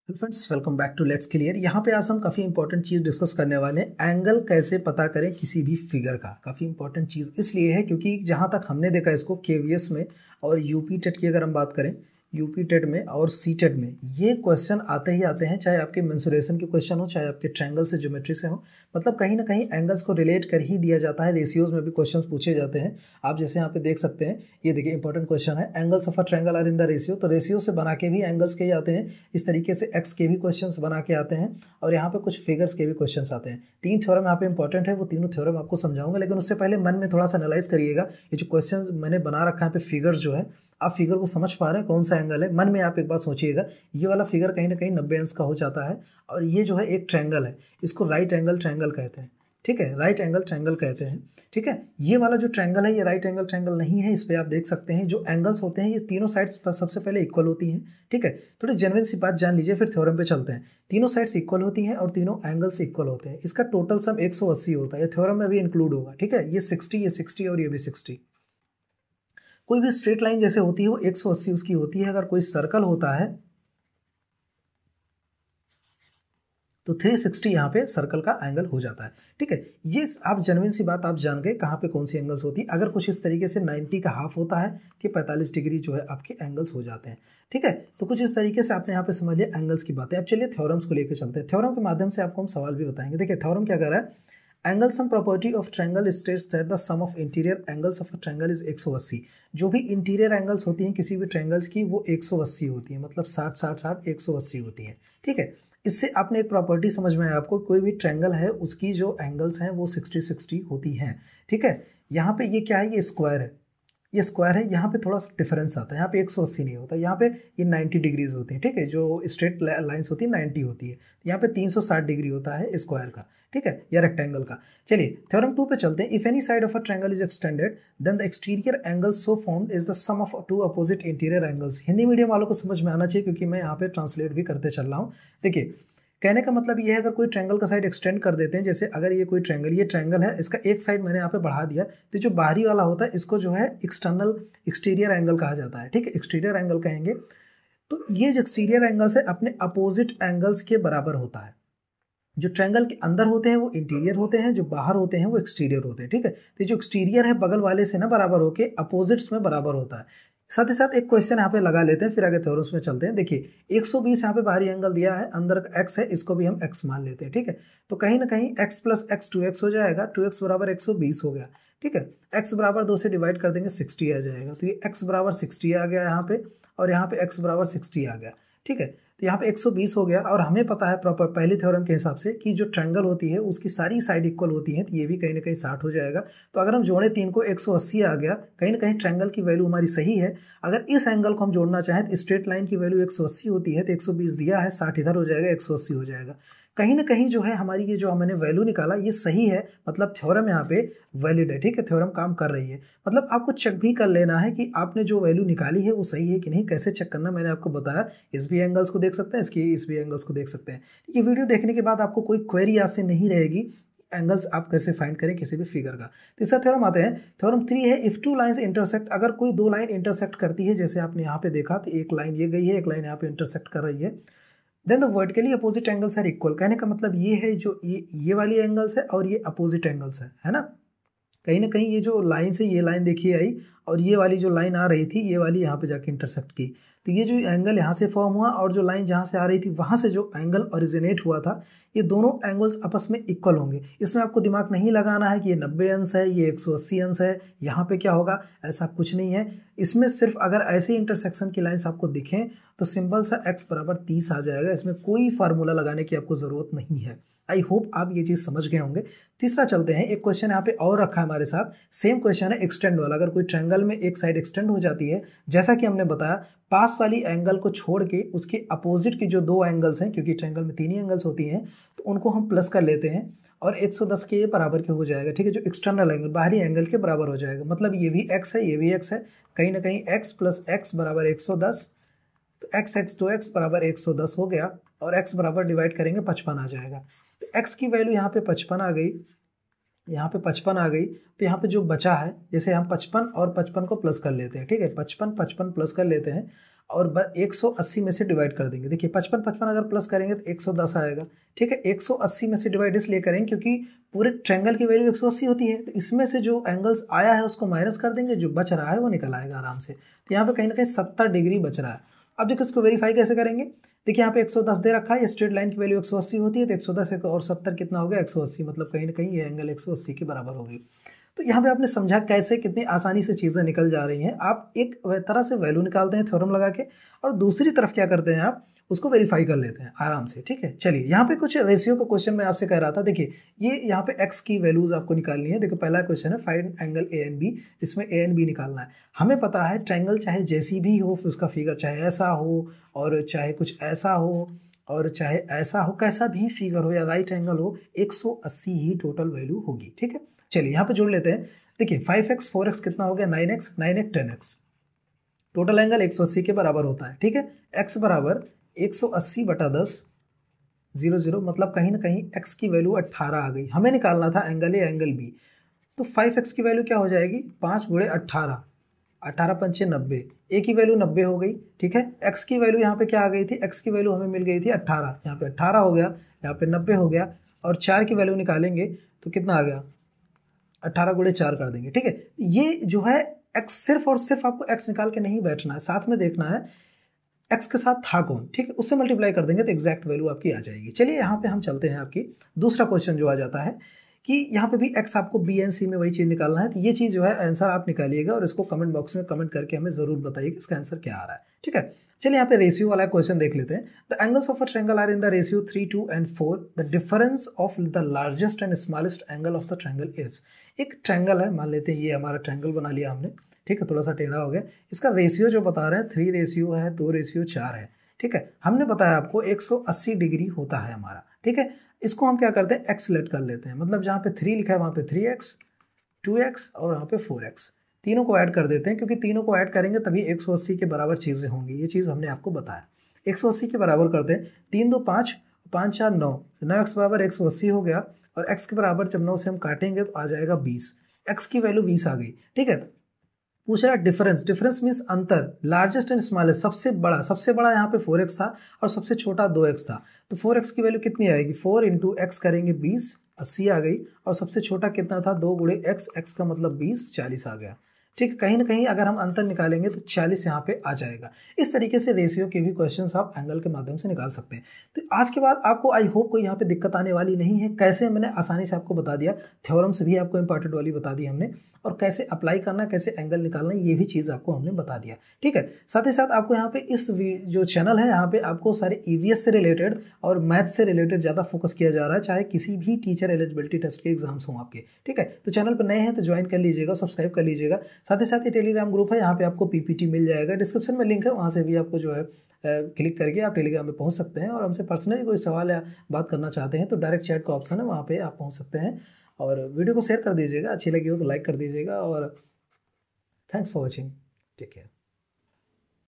Hello friends, welcome back to let's clear. यहाँ पे आज हम काफ़ी इंपॉर्टेंट चीज़ डिस्कस करने वाले हैं। एंगल कैसे पता करें किसी भी फिगर का। काफ़ी इंपॉर्टेंट चीज़ इसलिए है क्योंकि जहाँ तक हमने देखा इसको केवीएस में और यूपी टेट की अगर हम बात करें, यूपी टेट में और सी टेट में ये क्वेश्चन आते ही आते हैं, चाहे आपके मेंसुरेशन के क्वेश्चन हो, चाहे आपके ट्रायंगल से ज्योमेट्री से हो। मतलब कहीं ना कहीं एंगल्स को रिलेट कर ही दिया जाता है। रेशियोज में भी क्वेश्चंस पूछे जाते हैं। आप जैसे यहाँ पे देख सकते हैं, ये देखिए इंपॉर्टेंट क्वेश्चन है, angles of a triangle are in the ratio. तो रेशियो से बना के भी एंगल्स के ही आते हैं। इस तरीके से एक्स के भी क्वेश्चंस बना के आते हैं और यहाँ पे कुछ फिगर्स के भी क्वेश्चंस आते हैं। 3 थ्योरम यहाँ पे इंपॉर्टेंट है, वो तीनों थ्योरम आपको समझाऊंगा, लेकिन उससे पहले मन में थोड़ा सा एनालाइज करिएगा। ये जो क्वेश्चन मैंने बना रखा है पे फिगर्स जो है, आप फिगर को समझ पा रहे हैं कौन सा एंगल है। मन में आप एक बार सोचिएगा, ये वाला फिगर कहीं ना कहीं 90 अंश का हो जाता है और ये जो है एक ट्रायंगल है, इसको राइट एंगल ट्रायंगल कहते हैं। ठीक है, राइट एंगल ट्रायंगल कहते हैं। ठीक है, ये वाला जो ट्रायंगल है ये राइट एंगल ट्रायंगल नहीं है। इस पे आप देख सकते हैं जो एंगल्स होते हैं ये तीनों साइड्स सबसे पहले इक्वल होती हैं। ठीक है, थोड़ी जेन्युइन सी बात जान लीजिए, फिर थ्योरम पे चलते हैं। तीनों साइड्स इक्वल होती हैं और तीनों एंगल्स इक्वल होते हैं। इसका टोटल सम 180 होता है। ये थ्योरम में भी इंक्लूड होगा। ठीक है, ये 60, ये 60 और ये भी 60। कोई भी स्ट्रेट लाइन जैसे होती है वो 180 उसकी होती है। अगर कोई सर्कल होता है तो 360 यहाँ पे सर्कल का एंगल हो जाता है। ठीक है, ये आप जेन्युइन सी बात आप जान गए कहाँ पे कौन सी एंगल्स होती है। अगर कुछ इस तरीके से 90 का हाफ होता है तो 45 डिग्री जो है आपके एंगल्स हो जाते हैं। ठीक है, तो कुछ इस तरीके से आपने यहाँ पे समझ लिया एंगल्स की बातें। अब चलिए थ्योरम्स को लेकर चलते हैं। थ्योरम के माध्यम से आपको हम सवाल भी बताएंगे। देखिए थ्योरम क्या कर रहा है, angle sum property of triangle states that the sum of interior angles of a triangle is 180। जो भी इंटीरियर एंगल्स होती हैं किसी भी ट्रायंगल्स की वो 180 होती है, मतलब 60 60 60 180 होती है। ठीक है, इससे आपने एक प्रॉपर्टी समझ में आया आपको, कोई भी ट्रायंगल है उसकी जो एंगल्स हैं वो 60 60 होती हैं। ठीक है, यहाँ पे ये क्या है, ये स्क्वायर है, ये स्क्वायर है। यहाँ पे थोड़ा सा डिफरेंस आता है, यहाँ पे 180 नहीं होता, यहाँ पे ये 90 डिग्रीज होती है। ठीक है, जो स्ट्रेट लाइंस होती है 90 होती है, यहाँ पे 360 डिग्री होता है स्क्वायर का। ठीक है, या रेक्टेंगल का। चलिए थ्योरम 2 पे चलते हैं। If any side of a triangle is extended then the exterior angle so formed is the sum of two opposite interior angles. Hindi medium वालों को समझ में आना चाहिए क्योंकि मैं यहाँ पे ट्रांसलेट भी करते चल रहा हूँ। देखिए कहने का मतलब ये है, अगर कोई ट्रायंगल का साइड एक्सटेंड कर देते हैं, जैसे अगर ये कोई ट्रायंगल, ये ट्रायंगल है, इसका एक साइड मैंने यहाँ पे बढ़ा दिया, तो जो बाहरी वाला होता है इसको जो है एक्सटर्नल एक्सटीरियर एंगल कहा जाता है। ठीक है, एक्सटीरियर एंगल कहेंगे। तो ये जो एक्सटीरियर एंगल्स है अपने अपोजिट एंगल्स के बराबर होता है। जो ट्रायंगल के अंदर होते हैं वो इंटीरियर होते हैं, जो बाहर होते हैं वो एक्सटीरियर होते हैं। ठीक है, तो जो एक्सटीरियर है बगल वाले से ना बराबर होके अपोजिट्स में बराबर होता है। साथ ही साथ एक क्वेश्चन यहाँ पे लगा लेते हैं, फिर आगे थ्योरम्स में चलते हैं। देखिए 120 यहाँ पे बाहरी एंगल दिया है, अंदर x है, इसको भी हम x मान लेते हैं। ठीक है, तो कहीं ना कहीं x प्लस x 2x हो जाएगा, 2x बराबर 120 हो गया। ठीक है, x बराबर 2 से डिवाइड कर देंगे 60 आ जाएगा, तो ये x बराबर 60 आ गया यहाँ पे, और यहाँ पे x बराबर 60 आ गया। ठीक है, तो यहाँ पे 120 हो गया। और हमें पता है प्रॉपर पहले थ्योरम के हिसाब से कि जो ट्रायंगल होती है उसकी सारी साइड इक्वल होती हैं, तो ये भी कहीं ना कहीं 60 हो जाएगा। तो अगर हम जोड़े 3 को 180 आ गया, कहीं ना कहीं ट्रायंगल की वैल्यू हमारी सही है। अगर इस एंगल को हम जोड़ना चाहें तो स्ट्रेट लाइन की वैल्यू 180 होती है, तो 120 दिया है, 60 इधर हो जाएगा, 180 हो जाएगा। कहीं ना कहीं जो है हमारी ये जो मैंने वैल्यू निकाला ये सही है, मतलब थ्योरम यहाँ पे वैलिड है। ठीक है, थ्योरम काम कर रही है। मतलब आपको चेक भी कर लेना है कि आपने जो वैल्यू निकाली है वो सही है कि नहीं। कैसे चेक करना मैंने आपको बताया। इस भी एंगल्स को देख सकते हैं, इस भी एंगल्स को देख सकते हैं। ये वीडियो देखने के बाद आपको कोई क्वेरी आज से नहीं रहेगी एंगल्स आप कैसे फाइंड करें किसी भी फिगर का। तीसरा थ्योरम आते हैं, थ्योरम 3 है, इफ टू लाइंस इंटरसेक्ट। अगर कोई दो लाइन इंटरसेक्ट करती है, जैसे आपने यहाँ पे देखा, तो एक लाइन ये गई है, एक लाइन यहाँ पे इंटरसेक्ट कर रही है, then the vertically opposite angles are equal. कहने का मतलब ये है जो ये वाली एंगल्स है और ये अपोजिट एंगल्स है ना। कहीं ना कहीं ये जो लाइन से ये लाइन देखिए आई, और ये वाली जो लाइन आ रही थी ये वाली यहाँ पे जाके इंटरसेक्ट की, तो ये जो एंगल यहाँ से फॉर्म हुआ और जो लाइन जहाँ से आ रही थी वहाँ से जो एंगल ओरिजिनेट हुआ था, ये दोनों एंगल्स आपस में इक्वल होंगे। इसमें आपको दिमाग नहीं लगाना है कि ये 90 अंश है, ये 180 अंश है, यहाँ पे क्या होगा, ऐसा कुछ नहीं है। इसमें सिर्फ अगर ऐसे इंटरसेक्शन की लाइन्स आपको दिखें तो सिंपल सा x बराबर 30 आ जाएगा। इसमें कोई फार्मूला लगाने की आपको ज़रूरत नहीं है। आई होप आप ये चीज़ समझ गए होंगे। तीसरा चलते हैं, एक क्वेश्चन यहाँ पे और रखा है हमारे साथ, सेम क्वेश्चन है एक्सटेंड वाला। अगर कोई ट्रायंगल में एक साइड एक्सटेंड हो जाती है, जैसा कि हमने बताया, पास वाली एंगल को छोड़ के उसके अपोजिट की जो दो एंगल्स हैं, क्योंकि ट्रायंगल में 3 ही एंगल्स होती हैं, तो उनको हम प्लस कर लेते हैं और 110 के बराबर के हो जाएगा। ठीक है, जो एक्सटर्नल एंगल बाहरी एंगल के बराबर हो जाएगा। मतलब ये भी x है, ये भी x है, कहीं ना कहीं x प्लस x बराबर 110, तो x 2x बराबर 110 हो गया, और x बराबर डिवाइड करेंगे 55 आ जाएगा। तो x की वैल्यू यहाँ पे 55 आ गई, यहाँ पे 55 आ गई। तो यहाँ पे जो बचा है, जैसे हम 55 और 55 को प्लस कर लेते हैं। ठीक है, 55 55 प्लस कर लेते हैं। और 180 में से डिवाइड कर देंगे। देखिए 55 अगर प्लस करेंगे तो 110 आएगा, ठीक है। 180 में से डिवाइड इसलिए करेंगे क्योंकि पूरे ट्रायंगल की वैल्यू 180 होती है, तो इसमें से जो एंगल्स आया है उसको माइनस कर देंगे, जो बच रहा है वो निकल आएगा आराम से। तो यहाँ पे कहीं ना कहीं 70 डिग्री बच रहा है। अब देखो इसको वेरीफाई कैसे करेंगे। देखिए यहाँ पे 110 दे रखा है, ये स्ट्रेट लाइन की वैल्यू 180 होती है, तो 110 और 70 कितना हो गया 180, मतलब कहीं ना कहीं ये एंगल 180 के बराबर होगी। तो यहाँ पे आपने समझा कैसे कितनी आसानी से चीज़ें निकल जा रही हैं। आप एक तरह से वैल्यू निकालते हैं थ्योरम लगा के, और दूसरी तरफ क्या करते हैं आप उसको वेरीफाई कर लेते हैं आराम से, ठीक है। चलिए यहाँ पे कुछ रेशियो का क्वेश्चन मैं आपसे कह रहा था। देखिए ये यहाँ पे x की वैल्यूज आपको निकालनी है। देखो पहला क्वेश्चन है find angle A and B, इसमें ए एंड बी निकालना है। हमें पता है ट्रायंगल चाहे जैसी भी हो, उसका फिगर चाहे ऐसा हो और चाहे कुछ ऐसा हो और चाहे ऐसा हो, कैसा भी फिगर हो या राइट एंगल हो, 180 ही टोटल वैल्यू होगी, ठीक है। चलिए यहाँ पे जोड़ लेते हैं। देखिए 5x 4x कितना हो गया 9x 9x 10x, total angle 180 के बराबर होता है, ठीक है। x बराबर 180 बटा 10 0 0, मतलब कहीं ना कहीं x की वैल्यू 18 आ गई। हमें निकालना था एंगल ए एंगल बी, तो 5x की वैल्यू क्या हो जाएगी 5 गुणे 18, 18 पंचे 90, ए की वैल्यू 90 हो गई, ठीक है। x की वैल्यू यहाँ पे क्या आ गई थी, x की वैल्यू हमें मिल गई थी 18, यहाँ पे 18 हो गया, यहाँ पे 90 हो गया, और 4 की वैल्यू निकालेंगे तो कितना आ गया 18 गुणे 4 कर देंगे, ठीक है। ये जो है x, सिर्फ और सिर्फ आपको x निकाल के नहीं बैठना है, साथ में देखना है x के साथ था कौन, ठीक है, उससे मल्टीप्लाई कर देंगे तो एग्जैक्ट वैल्यू आपकी आ जाएगी। चलिए यहाँ पे हम चलते हैं, आपकी दूसरा क्वेश्चन जो आ जाता है कि यहाँ पे भी x आपको b एंड c में वही चीज़ निकालना है। तो ये चीज़ जो है आंसर आप निकालिएगा और इसको कमेंट बॉक्स में कमेंट करके हमें ज़रूर बताइएगा इसका आंसर क्या आ रहा है, ठीक है। चलिए यहाँ पे रेशियो वाला क्वेश्चन देख लेते हैं। The angles of a triangle are in the ratio 3 2 and 4, the difference of the largest and smallest angle of the triangle is. एक ट्रायंगल है, मान लेते हैं ये हमारा ट्रायंगल बना लिया हमने, ठीक है, थोड़ा सा टेढ़ा हो गया। इसका रेशियो जो बता रहे हैं 3 रेशियो है, 2 रेशियो 4 है, ठीक है। हमने बताया आपको 180 डिग्री होता है हमारा, ठीक है। इसको हम क्या करते हैं एक्स लेट कर लेते हैं, मतलब जहाँ पे 3 लिखा है वहाँ पे 3x 2x और यहाँ पे 4x, तीनों को ऐड कर देते हैं, क्योंकि तीनों को ऐड करेंगे तभी 180 के बराबर चीज़ें होंगी। ये चीज़ हमने आपको बताया। 180 के बराबर करते हैं, 3 2 5 5 4 9, 9x बराबर 180 हो गया, और x के बराबर जब 9 से हम काटेंगे तो आ जाएगा 20, x की वैल्यू 20 आ गई, ठीक है। पूछ रहा है डिफरेंस, डिफरेंस मीन्स अंतर, लार्जेस्ट एंड स्मॉलेस्ट, सबसे बड़ा यहाँ पे 4x था और सबसे छोटा 2x था, तो 4x की वैल्यू कितनी आएगी 4 इंटू एक्स करेंगे 20, 80 आ गई, और सबसे छोटा कितना था 2 गुणे x, x का मतलब 20, 40 आ गया, ठीक है। कहीं ना कहीं अगर हम अंतर निकालेंगे तो 40 यहाँ पे आ जाएगा। इस तरीके से रेशियो के भी क्वेश्चंस आप एंगल के माध्यम से निकाल सकते हैं। तो आज के बाद आपको आई होप कोई यहाँ पे दिक्कत आने वाली नहीं है। कैसे मैंने आसानी से आपको बता दिया, थ्योरम्स भी आपको इंपॉर्टेंट वाली बता दी हमने, और कैसे अप्लाई करना, कैसे एंगल निकालना, ये भी चीज़ आपको हमने बता दिया, ठीक है। साथ ही साथ आपको यहाँ पे इस जो चैनल है यहाँ पे आपको सारे EVS से रिलेटेड और मैथ से रिलेटेड ज़्यादा फोकस किया जा रहा है, चाहे किसी भी टीचर एलिजिबिलिटी टेस्ट के एग्जाम्स हों आपके, ठीक है। तो चैनल पर नए हैं तो ज्वाइन कर लीजिएगा, सब्सक्राइब कर लीजिएगा। साथ ही साथ ये टेलीग्राम ग्रुप है, यहाँ पे आपको PPT मिल जाएगा, डिस्क्रिप्शन में लिंक है, वहाँ से भी आपको जो है क्लिक करके आप टेलीग्राम में पहुँच सकते हैं, और हमसे पर्सनली कोई सवाल या बात करना चाहते हैं तो डायरेक्ट चैट का ऑप्शन है, वहाँ पे आप पहुँच सकते हैं। और वीडियो को शेयर कर दीजिएगा, अच्छी लगी हो तो लाइक कर दीजिएगा, और thanks for watching, take care.